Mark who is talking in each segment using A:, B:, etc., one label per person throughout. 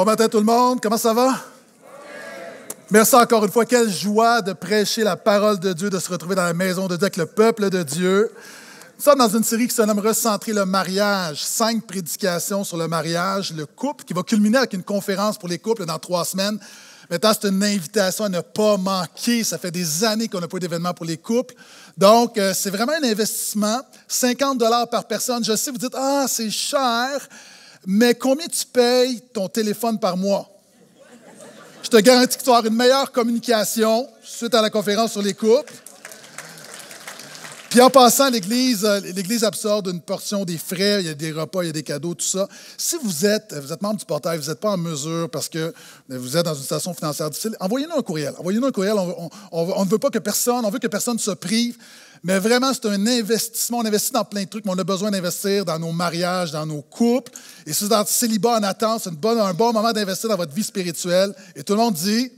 A: Bon matin tout le monde, comment ça va? Merci encore une fois, quelle joie de prêcher la parole de Dieu, de se retrouver dans la maison de Dieu avec le peuple de Dieu. Nous sommes dans une série qui se nomme « Recentrer le mariage », 5 prédications sur le mariage, le couple, qui va culminer avec une conférence pour les couples dans 3 semaines. Maintenant, c'est une invitation à ne pas manquer. Ça fait des années qu'on n'a pas eu d'événement pour les couples. Donc, c'est vraiment un investissement, 50 $ par personne. Je sais, vous dites « Ah, c'est cher », mais combien tu payes ton téléphone par mois? Je te garantis que tu vas avoir une meilleure communication suite à la conférence sur les couples. Puis en passant, l'Église absorbe une portion des frais, il y a des repas, il y a des cadeaux, tout ça. Si vous êtes membre du portail, vous n'êtes pas en mesure parce que vous êtes dans une situation financière difficile, envoyez-nous un courriel. Envoyez-nous un courriel, on ne veut pas que personne, on veut que personne se prive. Mais vraiment, c'est un investissement. On investit dans plein de trucs, mais on a besoin d'investir dans nos mariages, dans nos couples. Et si vous êtes en célibat en attente, c'est un bon moment d'investir dans votre vie spirituelle. Et tout le monde dit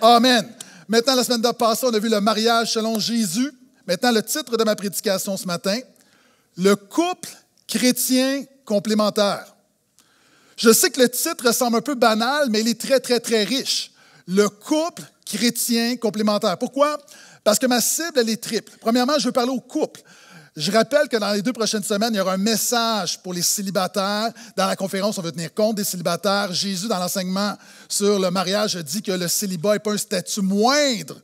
A: Amen. Maintenant, la semaine passée, on a vu le mariage selon Jésus. Maintenant, le titre de ma prédication ce matin, le couple chrétien complémentaire. Je sais que le titre semble un peu banal, mais il est très, très, très riche. Le couple chrétien complémentaire. Pourquoi? Parce que ma cible, elle est triple. Premièrement, je veux parler au couple. Je rappelle que dans les 2 prochaines semaines, il y aura un message pour les célibataires. Dans la conférence, on veut tenir compte des célibataires. Jésus, dans l'enseignement sur le mariage, dit que le célibat n'est pas un statut moindre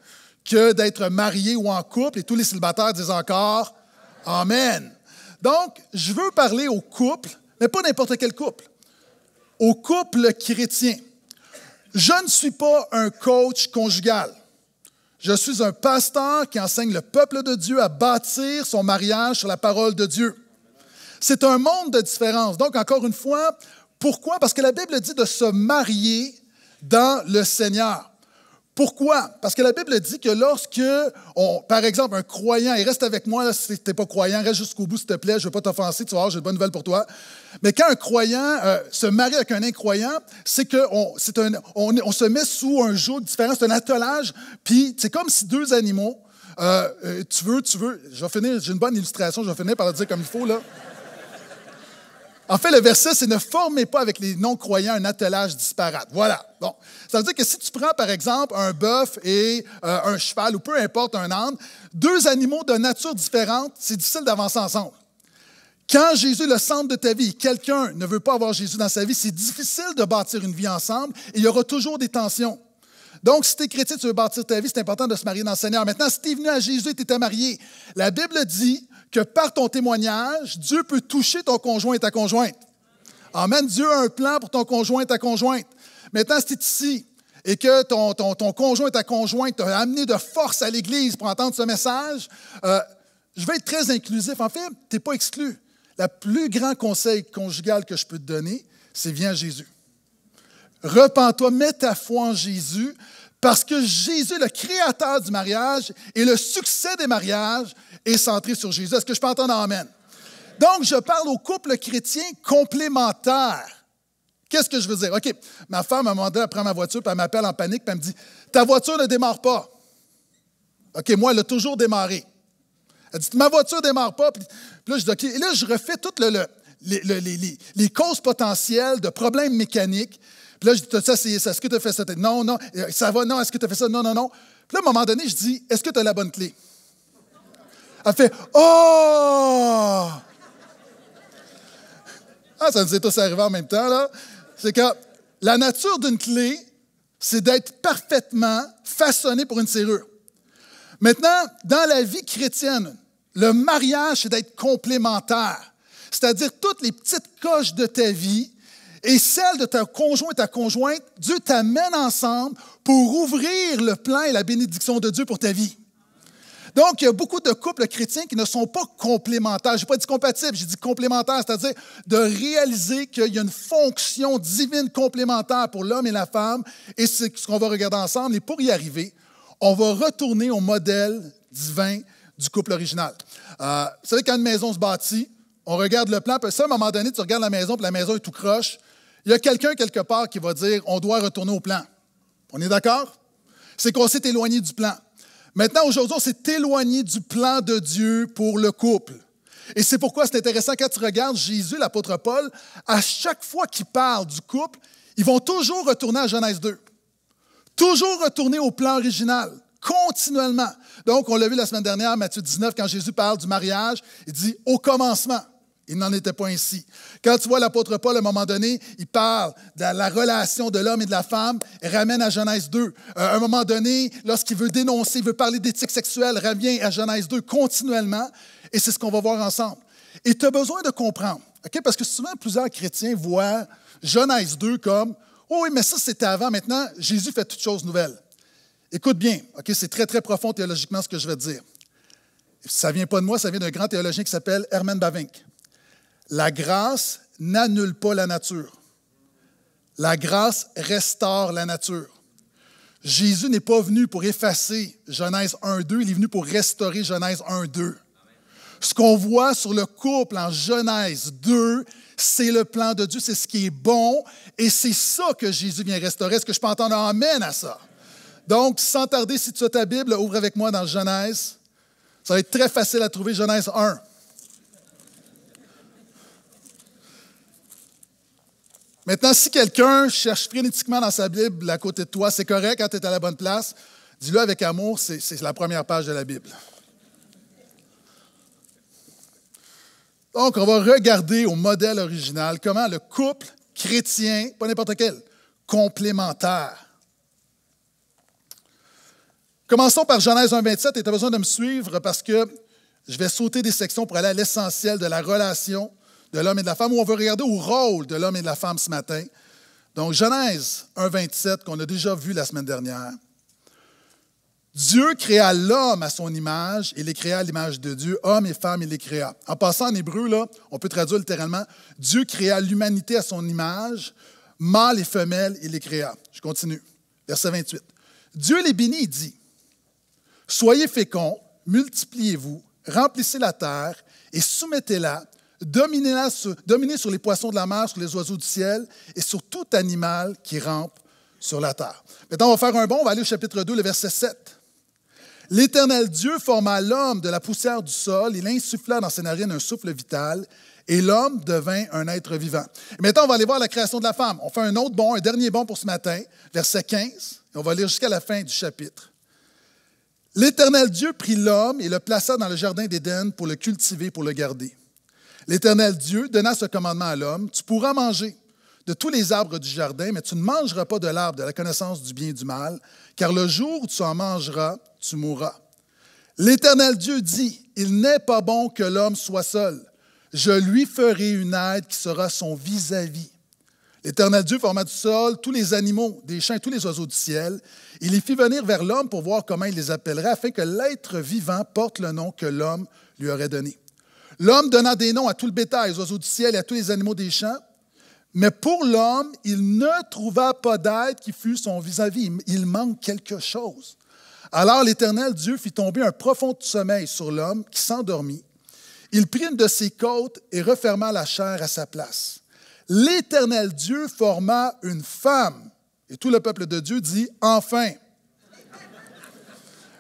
A: que d'être marié ou en couple. Et tous les célibataires disent encore « Amen ». Donc, je veux parler au couple, mais pas n'importe quel couple. Au couple chrétien. Je ne suis pas un coach conjugal. Je suis un pasteur qui enseigne le peuple de Dieu à bâtir son mariage sur la parole de Dieu. C'est un monde de différence. Donc, encore une fois, pourquoi? Parce que la Bible dit de se marier dans le Seigneur. Pourquoi? Parce que la Bible dit que lorsque, par exemple, un croyant, et reste avec moi, là, si tu n'es pas croyant, reste jusqu'au bout, s'il te plaît, je ne veux pas t'offenser, tu vas voir, j'ai de bonnes nouvelles pour toi. Mais quand un croyant se marie avec un incroyant, c'est qu'on se met sous un joug différent, c'est un attelage, puis c'est comme si 2 animaux, tu veux, je vais finir, j'ai une bonne illustration, je vais finir par le dire comme il faut, là. En fait, le verset, c'est « Ne formez pas avec les non-croyants un attelage disparate ». Voilà. Bon. Ça veut dire que si tu prends, par exemple, un bœuf et un cheval, ou peu importe, un âne, 2 animaux de nature différente, c'est difficile d'avancer ensemble. Quand Jésus est le centre de ta vie, quelqu'un ne veut pas avoir Jésus dans sa vie, c'est difficile de bâtir une vie ensemble et il y aura toujours des tensions. Donc, si tu es chrétien, tu veux bâtir ta vie, c'est important de se marier dans le Seigneur. Maintenant, si tu es venu à Jésus et tu étais marié, la Bible dit que par ton témoignage, Dieu peut toucher ton conjoint et ta conjointe. Amen. Dieu a un plan pour ton conjoint et ta conjointe. Maintenant, si tu es ici et que ton conjoint et ta conjointe t'ont amené de force à l'Église pour entendre ce message, je vais être très inclusif. En fait, tu n'es pas exclu. Le plus grand conseil conjugal que je peux te donner, c'est viens à Jésus. Repens-toi, mets ta foi en Jésus, parce que Jésus, le créateur du mariage et le succès des mariages, est centré sur Jésus. Est-ce que je peux entendre Amen? Donc, je parle au couple chrétien complémentaire. Qu'est-ce que je veux dire? OK, ma femme, à un moment donné, elle prend ma voiture, puis elle m'appelle en panique, puis elle me dit « Ta voiture ne démarre pas. » OK, moi, elle a toujours démarré. Elle dit « Ma voiture ne démarre pas. » Puis là, je dis « OK. » Et là, je refais toutes les causes potentielles de problèmes mécaniques. Puis là, je dis, t'as-tu essayé ça? Est-ce que tu as fait ça? Non, non. Ça va? Non. Est-ce que tu as fait ça? Non, non, non. Puis là, à un moment donné, je dis, est-ce que tu as la bonne clé? Elle fait, oh! Ah, ça nous est tous arrivé en même temps, là. C'est que la nature d'une clé, c'est d'être parfaitement façonnée pour une serrure. Maintenant, dans la vie chrétienne, le mariage, c'est d'être complémentaire. C'est-à-dire toutes les petites coches de ta vie et celle de ta conjoint et ta conjointe, Dieu t'amène ensemble pour ouvrir le plan et la bénédiction de Dieu pour ta vie. Donc, il y a beaucoup de couples chrétiens qui ne sont pas complémentaires. Je n'ai pas dit compatibles, j'ai dit complémentaires, c'est-à-dire de réaliser qu'il y a une fonction divine complémentaire pour l'homme et la femme, et c'est ce qu'on va regarder ensemble. Et pour y arriver, on va retourner au modèle divin du couple original. Vous savez, quand une maison se bâtit, on regarde le plan, puis ça, à un moment donné, tu regardes la maison, puis la maison est tout croche. Il y a quelqu'un quelque part qui va dire, on doit retourner au plan. On est d'accord? C'est qu'on s'est éloigné du plan. Maintenant, aujourd'hui, on s'est éloigné du plan de Dieu pour le couple. Et c'est pourquoi c'est intéressant, quand tu regardes Jésus, l'apôtre Paul, à chaque fois qu'il parle du couple, ils vont toujours retourner à Genèse 2. Toujours retourner au plan original, continuellement. Donc, on l'a vu la semaine dernière, Matthieu 19, quand Jésus parle du mariage, il dit « au commencement ». Il n'en était pas ainsi. Quand tu vois l'apôtre Paul, à un moment donné, il parle de la relation de l'homme et de la femme et ramène à Genèse 2. À un moment donné, lorsqu'il veut dénoncer, il veut parler d'éthique sexuelle, revient à Genèse 2 continuellement. Et c'est ce qu'on va voir ensemble. Et tu as besoin de comprendre, okay? Parce que souvent, plusieurs chrétiens voient Genèse 2 comme « oh oui, mais ça, c'était avant. Maintenant, Jésus fait toutes choses nouvelles. » Écoute bien, okay? C'est très, très profond théologiquement ce que je vais te dire. Ça ne vient pas de moi, ça vient d'un grand théologien qui s'appelle Herman Bavinck. La grâce n'annule pas la nature. La grâce restaure la nature. Jésus n'est pas venu pour effacer Genèse 1-2, il est venu pour restaurer Genèse 1-2. Ce qu'on voit sur le couple en Genèse 2, c'est le plan de Dieu, c'est ce qui est bon, et c'est ça que Jésus vient restaurer. Est-ce que je peux entendre un amen à ça? Donc, sans tarder, si tu as ta Bible, ouvre avec moi dans Genèse. Ça va être très facile à trouver, Genèse 1. Maintenant, si quelqu'un cherche frénétiquement dans sa Bible à côté de toi, c'est correct, quand tu es à la bonne place, dis-le avec amour, c'est la première page de la Bible. Donc, on va regarder au modèle original comment le couple chrétien, pas n'importe quel, complémentaire. Commençons par Genèse 1,27, et tu as besoin de me suivre parce que je vais sauter des sections pour aller à l'essentiel de la relation de l'homme et de la femme, où on veut regarder au rôle de l'homme et de la femme ce matin. Donc, Genèse 1,27, qu'on a déjà vu la semaine dernière. Dieu créa l'homme à son image, et les créa à l'image de Dieu. Homme et femme, il les créa. En passant en hébreu, là, on peut traduire littéralement, Dieu créa l'humanité à son image, mâle et femelle, il les créa. Je continue. Verset 28. Dieu les bénit et dit, « Soyez féconds, multipliez-vous, remplissez la terre et soumettez-la, dominez sur les poissons de la mer, sur les oiseaux du ciel et sur tout animal qui rampe sur la terre. » Maintenant, on va faire un bond, on va aller au chapitre 2, le verset 7. « L'Éternel Dieu forma l'homme de la poussière du sol, il insuffla dans ses narines un souffle vital, et l'homme devint un être vivant. » Et maintenant, on va aller voir la création de la femme. On fait un autre bond, un dernier bond pour ce matin, verset 15, et on va lire jusqu'à la fin du chapitre. « L'Éternel Dieu prit l'homme et le plaça dans le jardin d'Éden pour le cultiver, pour le garder. L'Éternel Dieu donna ce commandement à l'homme, « Tu pourras manger de tous les arbres du jardin, mais tu ne mangeras pas de l'arbre de la connaissance du bien et du mal, car le jour où tu en mangeras, tu mourras. » L'Éternel Dieu dit, « Il n'est pas bon que l'homme soit seul. Je lui ferai une aide qui sera son vis-à-vis. » L'Éternel Dieu forma du sol tous les animaux des champs et tous les oiseaux du ciel. Il les fit venir vers l'homme pour voir comment il les appellerait, afin que l'être vivant porte le nom que l'homme lui aurait donné. L'homme donna des noms à tout le bétail, aux oiseaux du ciel et à tous les animaux des champs. Mais pour l'homme, il ne trouva pas d'aide qui fût son vis-à-vis. Il manque quelque chose. Alors l'Éternel Dieu fit tomber un profond sommeil sur l'homme qui s'endormit. Il prit une de ses côtes et referma la chair à sa place. L'Éternel Dieu forma une femme. Et tout le peuple de Dieu dit « Enfin ».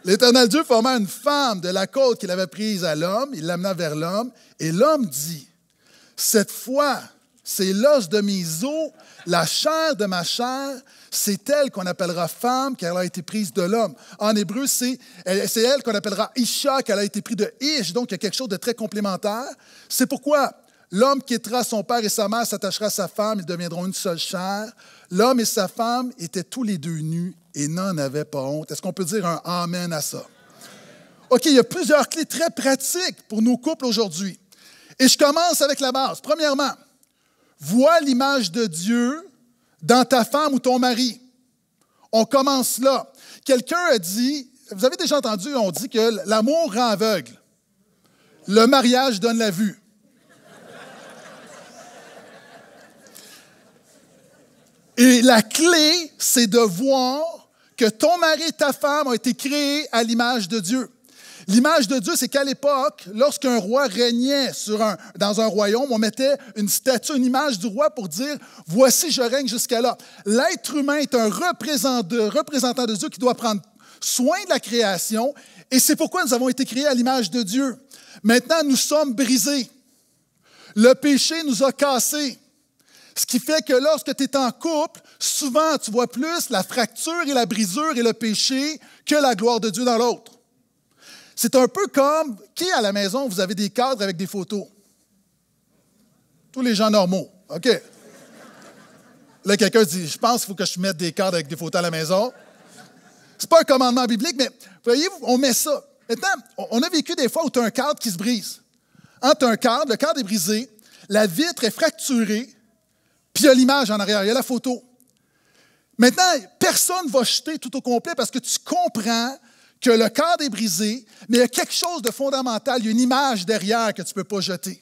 A: L'Éternel Dieu forma une femme de la côte qu'il avait prise à l'homme. Il l'amena vers l'homme. Et l'homme dit « Cette fois, c'est l'os de mes os, la chair de ma chair, c'est elle qu'on appellera femme, car elle a été prise de l'homme. » En hébreu, c'est elle qu'on appellera Isha, qu'elle a été prise de Ish. Donc, il y a quelque chose de très complémentaire. C'est pourquoi l'homme quittera son père et sa mère, s'attachera à sa femme, ils deviendront une seule chair. L'homme et sa femme étaient tous les deux nus et n'en avaient pas honte. Est-ce qu'on peut dire un amen à ça? OK, il y a plusieurs clés très pratiques pour nos couples aujourd'hui. Et je commence avec la base. Premièrement, vois l'image de Dieu dans ta femme ou ton mari. On commence là. Quelqu'un a dit, vous avez déjà entendu, on dit que l'amour rend aveugle. Le mariage donne la vue. Et la clé, c'est de voir que ton mari et ta femme ont été créés à l'image de Dieu. L'image de Dieu, c'est qu'à l'époque, lorsqu'un roi régnait dans un royaume, on mettait une statue, une image du roi pour dire « Voici, je règne jusqu'à là ». L'être humain est un représentant de Dieu qui doit prendre soin de la création, et c'est pourquoi nous avons été créés à l'image de Dieu. Maintenant, nous sommes brisés. Le péché nous a cassés. Ce qui fait que lorsque tu es en couple, souvent tu vois plus la fracture et la brisure et le péché que la gloire de Dieu dans l'autre. C'est un peu comme, qui à la maison, vous avez des cadres avec des photos? Tous les gens normaux. OK. Là, quelqu'un dit, je pense qu'il faut que je mette des cadres avec des photos à la maison. Ce n'est pas un commandement biblique, mais voyez, on met ça. Maintenant, on a vécu des fois où tu as un cadre qui se brise. Tu as un cadre, le cadre est brisé, la vitre est fracturée, puis il y a l'image en arrière, il y a la photo. Maintenant, personne ne va jeter tout au complet parce que tu comprends que le cadre est brisé, mais il y a quelque chose de fondamental, il y a une image derrière que tu ne peux pas jeter.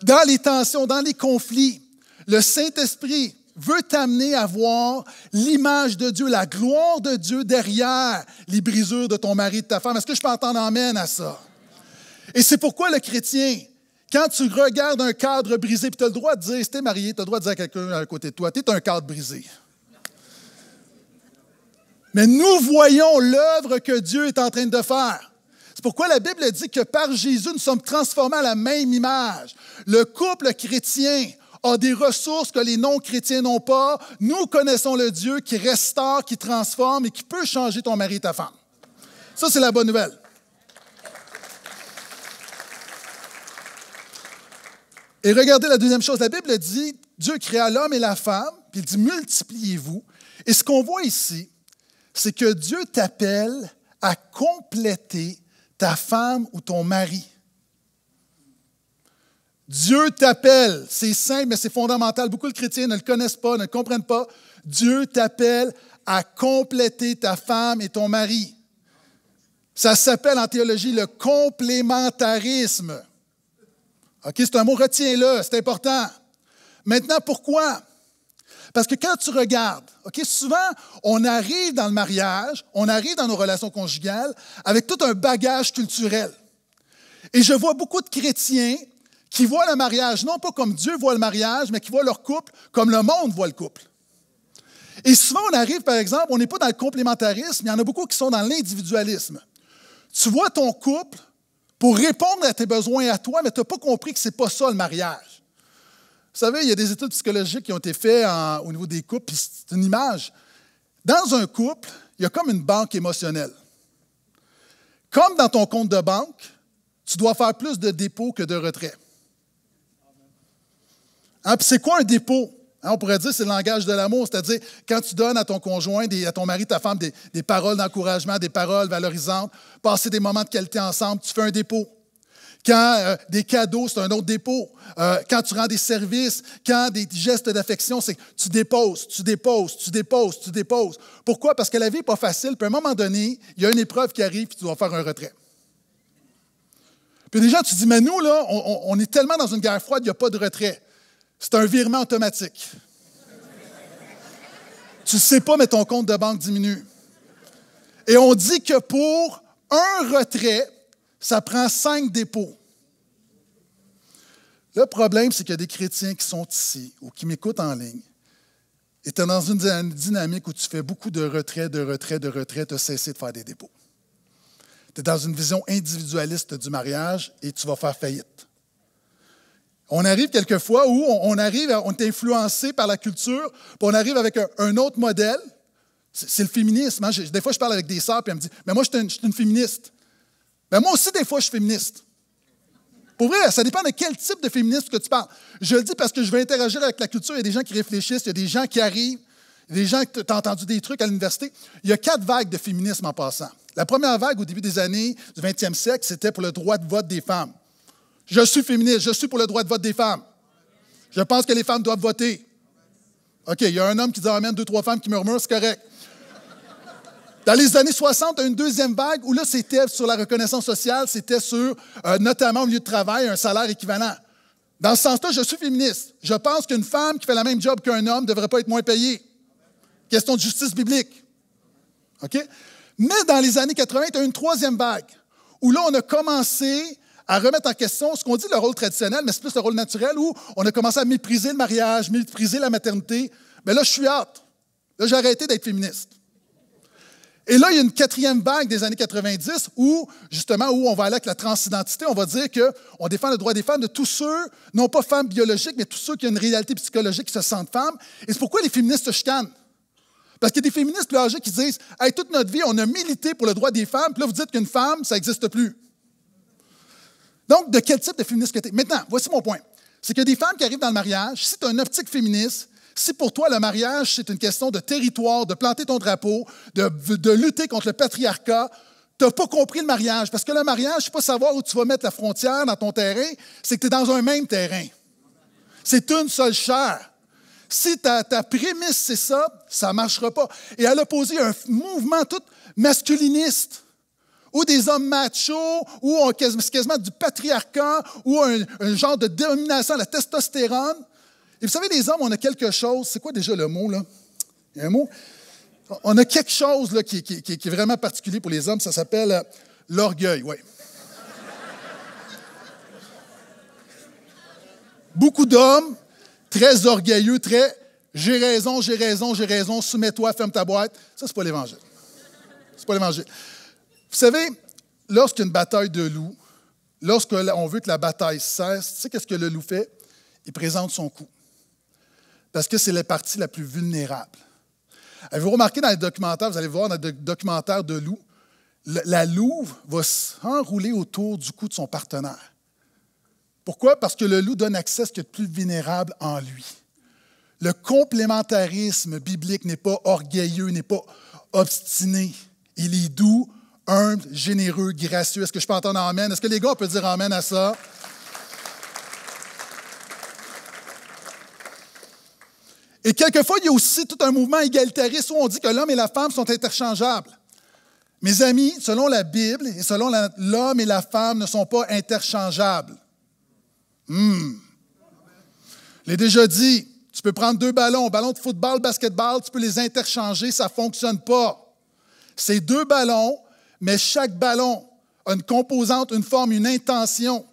A: Dans les tensions, dans les conflits, le Saint-Esprit veut t'amener à voir l'image de Dieu, la gloire de Dieu derrière les brisures de ton mari et de ta femme. Est-ce que je peux entendre amène à ça? Et c'est pourquoi le chrétien, quand tu regardes un cadre brisé, puis tu as le droit de dire, si tu es marié, tu as le droit de dire à quelqu'un à côté de toi, tu es un cadre brisé. Mais nous voyons l'œuvre que Dieu est en train de faire. C'est pourquoi la Bible dit que par Jésus, nous sommes transformés à la même image. Le couple chrétien a des ressources que les non-chrétiens n'ont pas. Nous connaissons le Dieu qui restaure, qui transforme et qui peut changer ton mari et ta femme. Ça, c'est la bonne nouvelle. Et regardez la deuxième chose. La Bible dit, Dieu créa l'homme et la femme, puis il dit, multipliez-vous. Et ce qu'on voit ici, c'est que Dieu t'appelle à compléter ta femme ou ton mari. Dieu t'appelle. C'est simple, mais c'est fondamental. Beaucoup de chrétiens ne le connaissent pas, ne le comprennent pas. Dieu t'appelle à compléter ta femme et ton mari. Ça s'appelle en théologie le complémentarisme. OK, c'est un mot, retiens-le, c'est important. Maintenant, pourquoi? Parce que quand tu regardes, OK, souvent, on arrive dans le mariage, on arrive dans nos relations conjugales avec tout un bagage culturel. Et je vois beaucoup de chrétiens qui voient le mariage, non pas comme Dieu voit le mariage, mais qui voient leur couple comme le monde voit le couple. Et souvent, on arrive, par exemple, on n'est pas dans le complémentarisme, il y en a beaucoup qui sont dans l'individualisme. Tu vois ton couple pour répondre à tes besoins à toi, mais tu n'as pas compris que ce n'est pas ça le mariage. Vous savez, il y a des études psychologiques qui ont été faites au niveau des couples, puis c'est une image. Dans un couple, il y a comme une banque émotionnelle. Comme dans ton compte de banque, tu dois faire plus de dépôts que de retraits. Hein, puis c'est quoi un dépôt? Hein, on pourrait dire que c'est le langage de l'amour, c'est-à-dire quand tu donnes à ton conjoint, à ton mari, ta femme, des paroles d'encouragement, des paroles valorisantes, passer des moments de qualité ensemble, tu fais un dépôt. Quand des cadeaux, c'est un autre dépôt. Quand tu rends des services, quand des gestes d'affection, c'est que tu déposes, tu déposes, tu déposes, tu déposes. Pourquoi? Parce que la vie n'est pas facile. Puis à un moment donné, il y a une épreuve qui arrive puis tu dois faire un retrait. Puis déjà, tu dis, mais nous, là, on est tellement dans une guerre froide, il n'y a pas de retrait. C'est un virement automatique. Tu ne sais pas, mais ton compte de banque diminue. Et on dit que pour un retrait, ça prend 5 dépôts. Le problème, c'est qu'il y a des chrétiens qui sont ici ou qui m'écoutent en ligne. Et tu es dans une dynamique où tu fais beaucoup de retraits, tu as cessé de faire des dépôts. Tu es dans une vision individualiste du mariage et tu vas faire faillite. On arrive quelquefois où on est influencé par la culture, puis on arrive avec un autre modèle. C'est le féminisme. Hein? Des fois, je parle avec des sœurs, puis elles me disent, mais moi, je suis une féministe. Ben moi aussi, des fois, je suis féministe. Pour vrai, ça dépend de quel type de féminisme que tu parles. Je le dis parce que je vais interagir avec la culture. Il y a des gens qui réfléchissent, il y a des gens qui arrivent, il y a des gens qui ont entendu des trucs à l'université. Il y a 4 vagues de féminisme en passant. La première vague, au début des années du 20e siècle, c'était pour le droit de vote des femmes. Je suis féministe, je suis pour le droit de vote des femmes. Je pense que les femmes doivent voter. OK, il y a un homme qui dit « Amen », 2, 3 femmes qui murmurent, c'est correct. Dans les années 60, il y a une deuxième vague où là, c'était sur la reconnaissance sociale, c'était sur, notamment au milieu de travail, un salaire équivalent. Dans ce sens-là, je suis féministe. Je pense qu'une femme qui fait le même job qu'un homme ne devrait pas être moins payée. Question de justice biblique. OK? Mais dans les années 80, il y a eu une troisième vague où là, on a commencé à remettre en question ce qu'on dit le rôle traditionnel, mais c'est plus le rôle naturel, où on a commencé à mépriser le mariage, mépriser la maternité. Mais là, je suis hâte. Là, j'ai arrêté d'être féministe. Et là, il y a une quatrième vague des années 90 où, justement, où on va aller avec la transidentité, on va dire qu'on défend le droit des femmes de tous ceux, non pas femmes biologiques, mais tous ceux qui ont une réalité psychologique qui se sentent femmes. Et c'est pourquoi les féministes se chicanent. Parce qu'il y a des féministes plus âgés qui disent « Hey, toute notre vie, on a milité pour le droit des femmes, puis là, vous dites qu'une femme, ça n'existe plus. » Donc, de quel type de féministe que tu es? Maintenant, voici mon point. C'est qu'il y a des femmes qui arrivent dans le mariage, si tu as une optique féministe, si pour toi, le mariage, c'est une question de territoire, de planter ton drapeau, de lutter contre le patriarcat, tu n'as pas compris le mariage. Parce que le mariage, c'est pas savoir où tu vas mettre la frontière dans ton terrain, c'est que tu es dans un même terrain. C'est une seule chair. Si ta prémisse, c'est ça, ça ne marchera pas. Et à l'opposé, il y a un mouvement tout masculiniste, ou des hommes machos, ou c'est quasiment du patriarcat, ou un genre de domination, la testostérone. Et vous savez, les hommes, on a quelque chose, c'est quoi déjà le mot, là? Il y a un mot? On a quelque chose là, qui est vraiment particulier pour les hommes, ça s'appelle l'orgueil, oui. Beaucoup d'hommes, très orgueilleux, très « j'ai raison, j'ai raison, j'ai raison, soumets-toi, ferme ta boîte ». Ça, c'est pas l'Évangile. C'est pas l'Évangile. Vous savez, lorsqu'il y a une bataille de loups, lorsqu'on veut que la bataille cesse, tu sais qu'est-ce que le loup fait? Il présente son cou. Parce que c'est la partie la plus vulnérable. Avez-vous remarqué dans les documentaires, vous allez voir dans les documentaires de loup, la louve va s'enrouler autour du cou de son partenaire. Pourquoi? Parce que le loup donne accès à ce qui est le plus vulnérable en lui. Le complémentarisme biblique n'est pas orgueilleux, n'est pas obstiné. Il est doux, humble, généreux, gracieux. Est-ce que je peux entendre amen? Est-ce que les gars peuvent dire amen à ça? Et quelquefois, il y a aussi tout un mouvement égalitariste où on dit que l'homme et la femme sont interchangeables. Mes amis, selon la Bible et selon l'homme et la femme ne sont pas interchangeables. Je l'ai déjà dit, tu peux prendre deux ballons, ballon de football, basketball, tu peux les interchanger, ça ne fonctionne pas. C'est deux ballons, mais chaque ballon a une composante, une forme, une intention.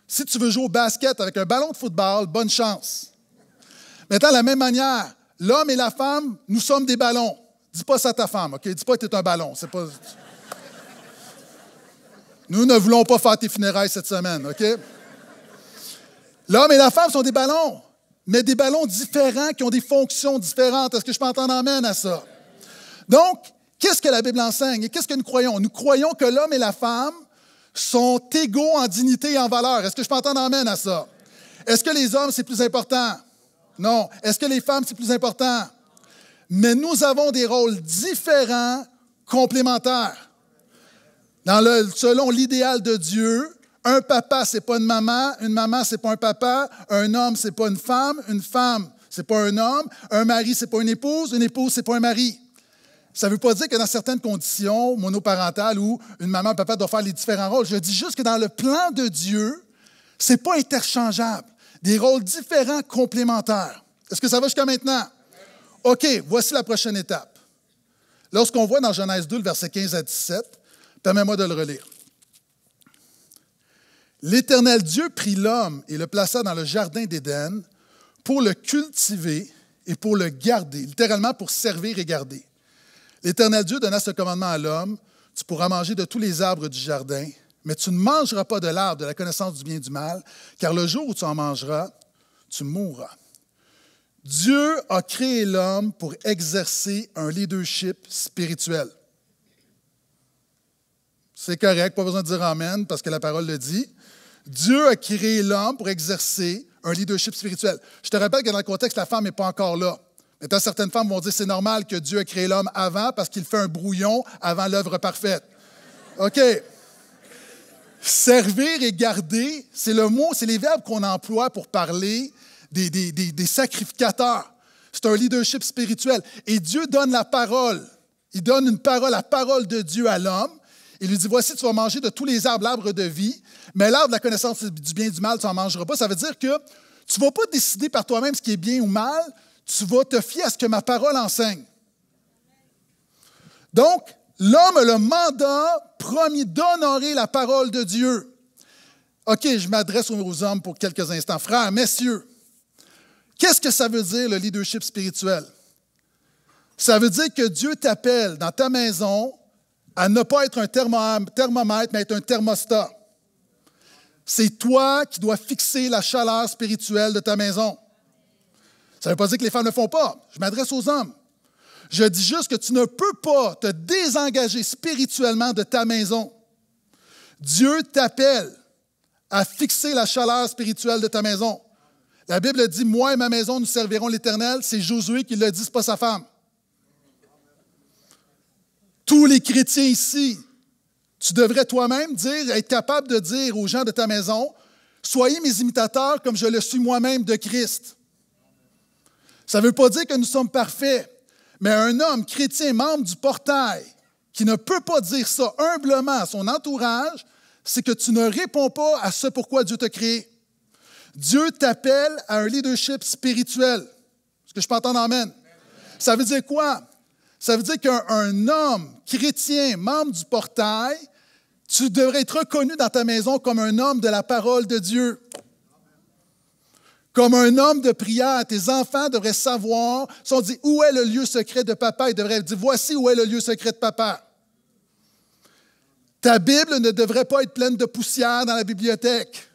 A: Si tu veux jouer au basket avec un ballon de football, bonne chance. Maintenant, de la même manière, l'homme et la femme, nous sommes des ballons. Dis pas ça à ta femme, OK? Dis pas que tu es un ballon. C'est pas... Nous ne voulons pas faire tes funérailles cette semaine, OK? L'homme et la femme sont des ballons, mais des ballons différents qui ont des fonctions différentes. Est-ce que je peux entendre amène à ça? Donc, qu'est-ce que la Bible enseigne et qu'est-ce que nous croyons? Nous croyons que l'homme et la femme sont égaux en dignité et en valeur. Est-ce que je peux entendre amène à ça? Est-ce que les hommes, c'est plus important? Non. Est-ce que les femmes, c'est plus important? Mais nous avons des rôles différents, complémentaires. Selon l'idéal de Dieu, un papa, ce n'est pas une maman, ce n'est pas un papa, un homme, ce n'est pas une femme, ce n'est pas un homme, un mari, ce n'est pas une épouse, ce n'est pas un mari. Ça ne veut pas dire que dans certaines conditions monoparentales où une maman, un papa doivent faire les différents rôles. Je dis juste que dans le plan de Dieu, ce n'est pas interchangeable. Des rôles différents, complémentaires. Est-ce que ça va jusqu'à maintenant? OK, voici la prochaine étape. Lorsqu'on voit dans Genèse 2, le verset 15 à 17, permets-moi de le relire. L'Éternel Dieu prit l'homme et le plaça dans le jardin d'Éden pour le cultiver et pour le garder, littéralement pour servir et garder. L'Éternel Dieu donna ce commandement à l'homme, tu pourras manger de tous les arbres du jardin, mais tu ne mangeras pas de l'arbre de la connaissance du bien et du mal, car le jour où tu en mangeras, tu mourras. Dieu a créé l'homme pour exercer un leadership spirituel. C'est correct, pas besoin de dire amen parce que la parole le dit. Dieu a créé l'homme pour exercer un leadership spirituel. Je te rappelle que dans le contexte, la femme n'est pas encore là. Maintenant, certaines femmes vont dire que c'est normal que Dieu a créé l'homme avant parce qu'il fait un brouillon avant l'œuvre parfaite. OK. Servir et garder, c'est le mot, c'est les verbes qu'on emploie pour parler des sacrificateurs. C'est un leadership spirituel. Et Dieu donne la parole. Il donne une parole, la parole de Dieu à l'homme. Il lui dit, voici, tu vas manger de tous les arbres, l'arbre de vie, mais l'arbre de la connaissance du bien et du mal, tu n'en mangeras pas. Ça veut dire que tu ne vas pas décider par toi-même ce qui est bien ou mal, tu vas te fier à ce que ma parole enseigne. Donc, l'homme a le mandat premier d'honorer la parole de Dieu. OK, je m'adresse aux hommes pour quelques instants. Frères, messieurs, qu'est-ce que ça veut dire, le leadership spirituel? Ça veut dire que Dieu t'appelle dans ta maison à ne pas être un thermomètre, mais être un thermostat. C'est toi qui dois fixer la chaleur spirituelle de ta maison. Ça ne veut pas dire que les femmes ne le font pas. Je m'adresse aux hommes. Je dis juste que tu ne peux pas te désengager spirituellement de ta maison. Dieu t'appelle à fixer la chaleur spirituelle de ta maison. La Bible dit, « Moi et ma maison, nous servirons l'Éternel ». C'est Josué qui le dit, ce n'est pas sa femme. Tous les chrétiens ici, tu devrais toi-même être capable de dire aux gens de ta maison, « Soyez mes imitateurs comme je le suis moi-même de Christ ». Ça ne veut pas dire que nous sommes parfaits, mais un homme chrétien, membre du portail, qui ne peut pas dire ça humblement à son entourage, c'est que tu ne réponds pas à ce pourquoi Dieu t'a créé. Dieu t'appelle à un leadership spirituel. Est-ce que je peux entendre amen? Ça veut dire quoi? Ça veut dire qu'un homme chrétien, membre du portail, tu devrais être reconnu dans ta maison comme un homme de la parole de Dieu. Comme un homme de prière, tes enfants devraient savoir, si on dit « Où est le lieu secret de papa? » Ils devraient dire « Voici où est le lieu secret de papa. » Ta Bible ne devrait pas être pleine de poussière dans la bibliothèque.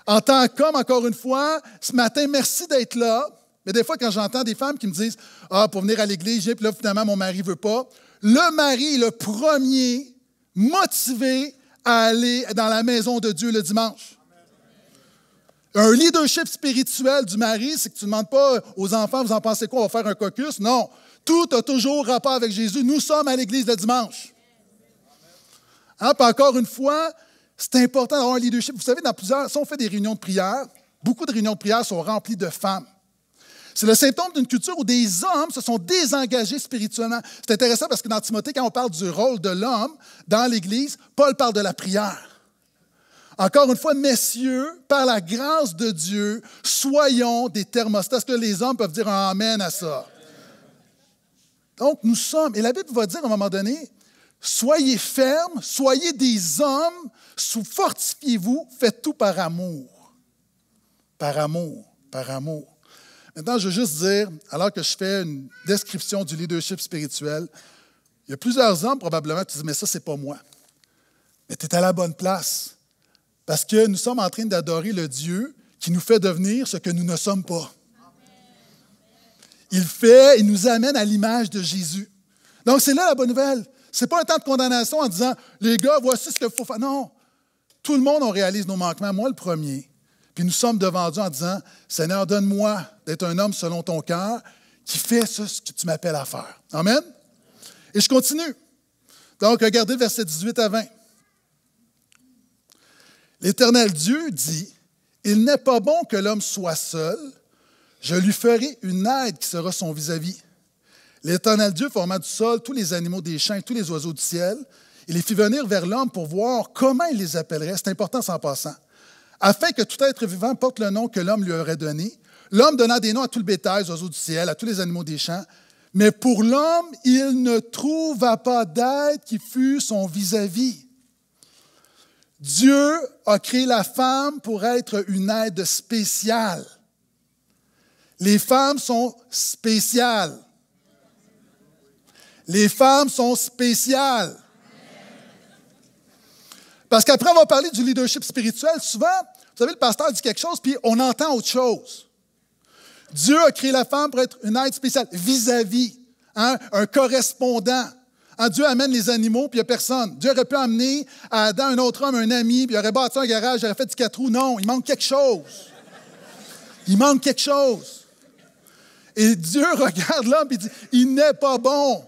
A: En tant qu'homme, encore une fois, ce matin, merci d'être là. Mais des fois, quand j'entends des femmes qui me disent « Ah, pour venir à l'église, puis là, finalement, mon mari ne veut pas. » Le mari est le premier motivé à aller dans la maison de Dieu le dimanche. Un leadership spirituel du mari, c'est que tu ne demandes pas aux enfants, vous en pensez quoi, on va faire un caucus? Non. Tout a toujours rapport avec Jésus. Nous sommes à l'église le dimanche. Puis encore une fois, c'est important d'avoir un leadership. Vous savez, si on fait des réunions de prière, beaucoup de réunions de prière sont remplies de femmes. C'est le symptôme d'une culture où des hommes se sont désengagés spirituellement. C'est intéressant parce que dans Timothée, quand on parle du rôle de l'homme dans l'Église, Paul parle de la prière. Encore une fois, messieurs, par la grâce de Dieu, soyons des thermostats. Est-ce que les hommes peuvent dire un amen à ça? Donc, nous sommes, et la Bible va dire à un moment donné, soyez fermes, soyez des hommes, fortifiez-vous, faites tout par amour. Par amour, par amour. Maintenant, je veux juste dire, alors que je fais une description du leadership spirituel, il y a plusieurs hommes probablement qui disent, mais ça, c'est pas moi. Mais tu es à la bonne place. Parce que nous sommes en train d'adorer le Dieu qui nous fait devenir ce que nous ne sommes pas. Il nous amène à l'image de Jésus. Donc, c'est là la bonne nouvelle. Ce n'est pas un temps de condamnation en disant, les gars, voici ce qu'il faut faire. Non, tout le monde, on réalise nos manquements, moi le premier. Puis nous sommes devant Dieu en disant, Seigneur, donne-moi d'être un homme selon ton cœur qui fait ce que tu m'appelles à faire. Amen? Et je continue. Donc, regardez le verset 18 à 20. L'Éternel Dieu dit, « Il n'est pas bon que l'homme soit seul, je lui ferai une aide qui sera son vis-à-vis. » L'Éternel Dieu forma du sol tous les animaux des champs et tous les oiseaux du ciel. Il les fit venir vers l'homme pour voir comment il les appellerait. C'est important, en passant. Afin que tout être vivant porte le nom que l'homme lui aurait donné. L'homme donna des noms à tout le bétail, aux oiseaux du ciel, à tous les animaux des champs. Mais pour l'homme, il ne trouva pas d'aide qui fût son vis-à-vis. Dieu a créé la femme pour être une aide spéciale. Les femmes sont spéciales. Les femmes sont spéciales. Parce qu'après avoir parlé du leadership spirituel, souvent, vous savez, le pasteur dit quelque chose, puis on entend autre chose. Dieu a créé la femme pour être une aide spéciale, vis-à-vis, un correspondant. Dieu amène les animaux, puis il n'y a personne. Dieu aurait pu amener à Adam un autre homme, un ami, puis il aurait bâti un garage, il aurait fait du 4 roues. Non, il manque quelque chose. Il manque quelque chose. Et Dieu regarde l'homme et dit, il n'est pas bon.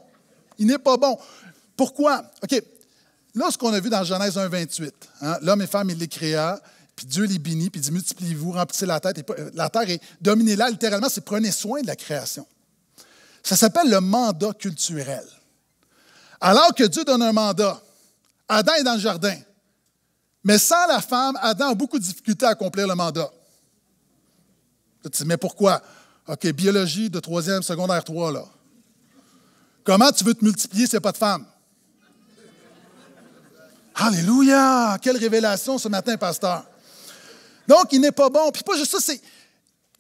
A: Il n'est pas bon. Pourquoi? OK. Là, ce qu'on a vu dans Genèse 1, 28, l'homme et femme, il les créa, puis Dieu les bénit, puis il dit, multipliez-vous, remplissez la terre. La terre est dominez-la, littéralement, c'est prenez soin de la création. Ça s'appelle le mandat culturel. Alors que Dieu donne un mandat, Adam est dans le jardin. Mais sans la femme, Adam a beaucoup de difficultés à accomplir le mandat. Tu te dis, mais pourquoi? OK, biologie de 3e, secondaire 3, là. Comment tu veux te multiplier s'il n'y a pas de femme? Alléluia! Quelle révélation ce matin, pasteur. Donc, il n'est pas bon. Puis pas juste ça, c'est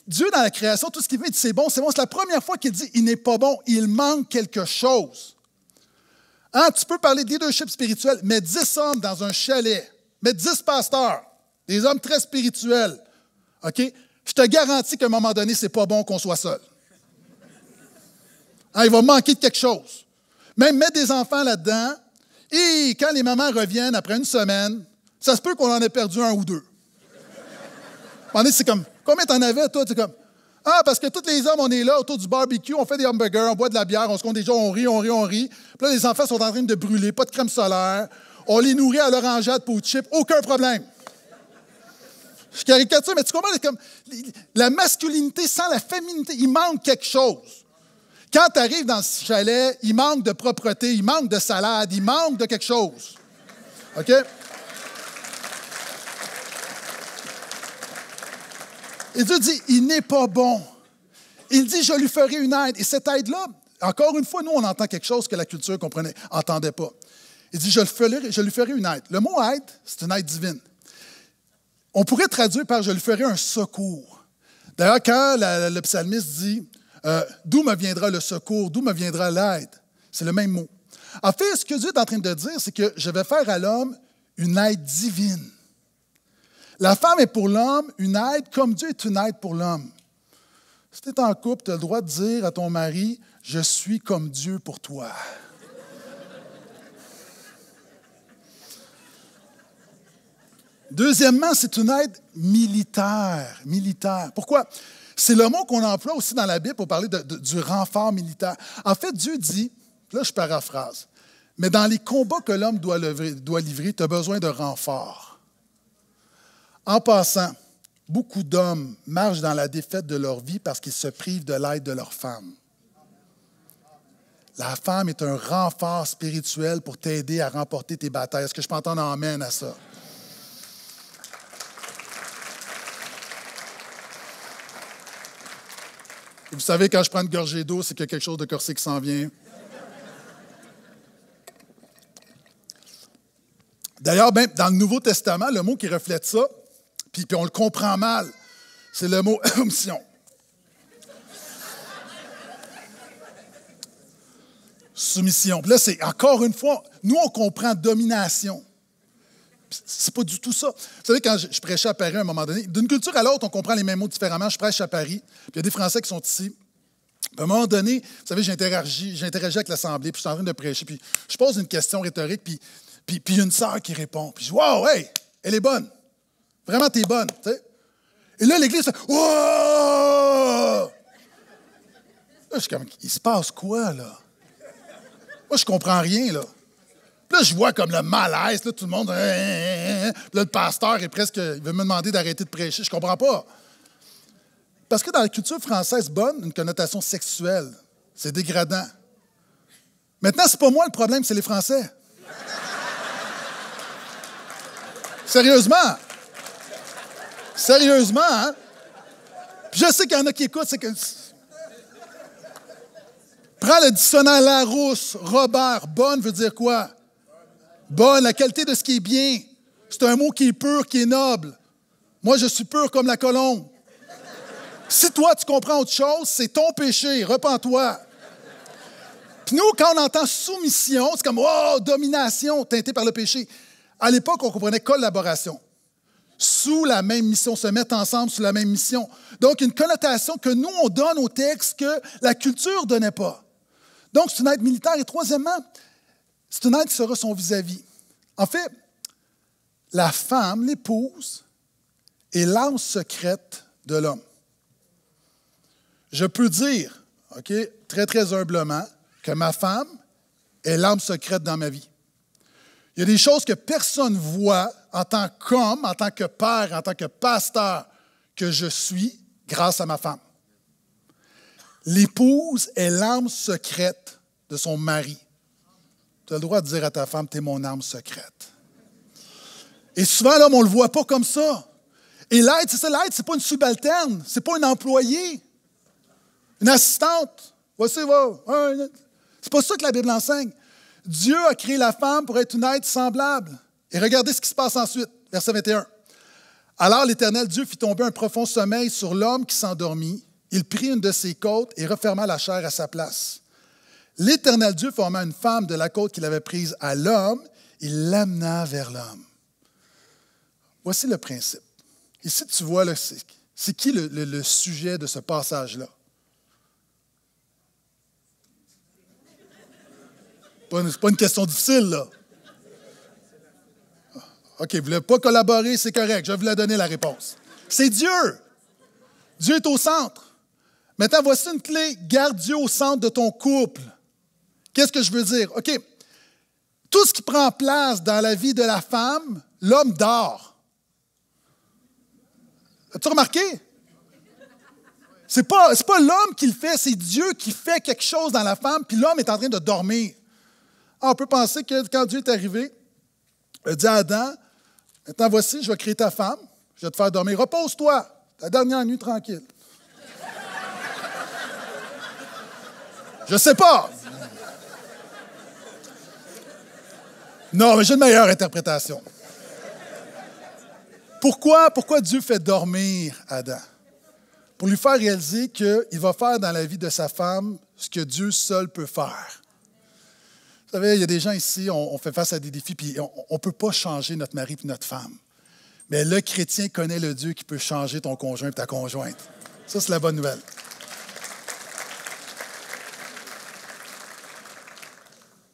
A: Dieu dans la création, tout ce qu'il fait, c'est bon, c'est bon. C'est la première fois qu'il dit, il n'est pas bon, il manque quelque chose. Hein, tu peux parler de leadership spirituel, mais 10 hommes dans un chalet, mais 10 pasteurs, des hommes très spirituels. OK? Je te garantis qu'à un moment donné, ce n'est pas bon qu'on soit seul. Hein, il va manquer de quelque chose. Même mettre des enfants là-dedans, et quand les mamans reviennent après une semaine, ça se peut qu'on en ait perdu un ou deux. À un moment donné, c'est comme, combien t'en avais, toi? C'est comme, ah, parce que tous les hommes, on est là autour du barbecue, on fait des hamburgers, on boit de la bière, on se compte des gens, on rit. Puis là, les enfants sont en train de brûler, pas de crème solaire. On les nourrit à l'orangeade, peau de chip, aucun problème. Je caricature, mais tu comprends, c'est comme la masculinité sans la féminité, il manque quelque chose. Quand tu arrives dans ce chalet, il manque de propreté, il manque de salade, il manque de quelque chose. OK? Et Dieu dit, il n'est pas bon. Il dit, je lui ferai une aide. Et cette aide-là, encore une fois, nous, on entend quelque chose que la culture n'entendait pas. Il dit, je lui ferai une aide. Le mot aide, c'est une aide divine. On pourrait traduire par « je lui ferai un secours ». D'ailleurs, quand le psalmiste dit « d'où me viendra le secours, d'où me viendra l'aide », c'est le même mot. En fait, ce que Dieu est en train de dire, c'est que je vais faire à l'homme une aide divine. La femme est pour l'homme une aide comme Dieu est une aide pour l'homme. Si tu es en couple, tu as le droit de dire à ton mari « je suis comme Dieu pour toi ». Deuxièmement, c'est une aide militaire. Pourquoi? C'est le mot qu'on emploie aussi dans la Bible pour parler du renfort militaire. En fait, Dieu dit, là je paraphrase, mais dans les combats que l'homme doit livrer, tu as besoin de renfort. En passant, beaucoup d'hommes marchent dans la défaite de leur vie parce qu'ils se privent de l'aide de leur femme. La femme est un renfort spirituel pour t'aider à remporter tes batailles. Est-ce que je peux entendre un amen à ça? Vous savez, quand je prends une gorgée d'eau, c'est qu'il y a quelque chose de corsé qui s'en vient. D'ailleurs, ben, dans le Nouveau Testament, le mot qui reflète ça, puis on le comprend mal, c'est le mot « mission ». Soumission. Puis là, c'est encore une fois, nous, on comprend domination. C'est pas du tout ça. Vous savez, quand je prêchais à Paris à un moment donné, d'une culture à l'autre, on comprend les mêmes mots différemment. Je prêche à Paris, puis il y a des Français qui sont ici. Puis à un moment donné, vous savez, j'interagis avec l'Assemblée, puis je suis en train de prêcher, puis je pose une question rhétorique, puis il y a une sœur qui répond. Puis je dis, wow, hey, elle est bonne. Vraiment, t'es bonne. Tu sais? Et là, l'Église fait, wow! Là, je suis comme, il se passe quoi, là? Moi, je comprends rien, là. Puis là, je vois comme le malaise, là, tout le monde. Puis là, le pasteur est presque. Il veut me demander d'arrêter de prêcher. Je ne comprends pas. Parce que dans la culture française bonne, une connotation sexuelle, c'est dégradant. Maintenant, c'est pas moi le problème, c'est les Français. Sérieusement. Sérieusement, hein? Puis je sais qu'il y en a qui écoutent, c'est que. Prends le dictionnaire Larousse, Robert. Bonne veut dire quoi? Bonne, la qualité de ce qui est bien. C'est un mot qui est pur, qui est noble. Moi, je suis pur comme la colombe. Si toi, tu comprends autre chose, c'est ton péché. Repens-toi. Puis nous, quand on entend soumission, c'est comme, oh, domination, teintée par le péché. À l'époque, on comprenait collaboration. Sous la même mission, se mettre ensemble sous la même mission. Donc, une connotation que nous, on donne au texte que la culture ne donnait pas. Donc, c'est une aide militaire. Et troisièmement, c'est une aide qui sera son vis-à-vis. En fait, la femme, l'épouse, est l'âme secrète de l'homme. Je peux dire, OK, très, très humblement, que ma femme est l'âme secrète dans ma vie. Il y a des choses que personne ne voit en tant qu'homme, en tant que père, en tant que pasteur, que je suis grâce à ma femme. L'épouse est l'âme secrète de son mari. Tu as le droit de dire à ta femme, tu es mon âme secrète. Et souvent, l'homme, on ne le voit pas comme ça. Et l'aide, c'est ça, l'aide, ce n'est pas une subalterne, ce n'est pas une employée, une assistante. Voici, c'est pas ça que la Bible enseigne. Dieu a créé la femme pour être une aide semblable. Et regardez ce qui se passe ensuite, verset 21. Alors l'Éternel Dieu fit tomber un profond sommeil sur l'homme qui s'endormit. Il prit une de ses côtes et referma la chair à sa place. L'Éternel Dieu forma une femme de la côte qu'il avait prise à l'homme, il l'amena vers l'homme. Voici le principe. Ici, tu vois, là, c'est qui le sujet de ce passage-là? C'est pas une question difficile, là. OK, vous ne voulez pas collaborer, c'est correct. Je vais vous la donner, la réponse. C'est Dieu. Dieu est au centre. Maintenant, voici une clé. Garde Dieu au centre de ton couple. Qu'est-ce que je veux dire? OK. Tout ce qui prend place dans la vie de la femme, l'homme dort. As-tu remarqué? C'est pas l'homme qui le fait, c'est Dieu qui fait quelque chose dans la femme, puis l'homme est en train de dormir. On peut penser que quand Dieu est arrivé, il a dit à Adam, maintenant voici, je vais créer ta femme, je vais te faire dormir. Repose-toi, ta dernière nuit tranquille. Je ne sais pas. Non, mais j'ai une meilleure interprétation. Pourquoi Dieu fait dormir Adam? Pour lui faire réaliser qu'il va faire dans la vie de sa femme ce que Dieu seul peut faire. Vous savez, il y a des gens ici, on fait face à des défis, puis on ne peut pas changer notre mari et notre femme. Mais le chrétien connaît le Dieu qui peut changer ton conjoint et ta conjointe. Ça, c'est la bonne nouvelle.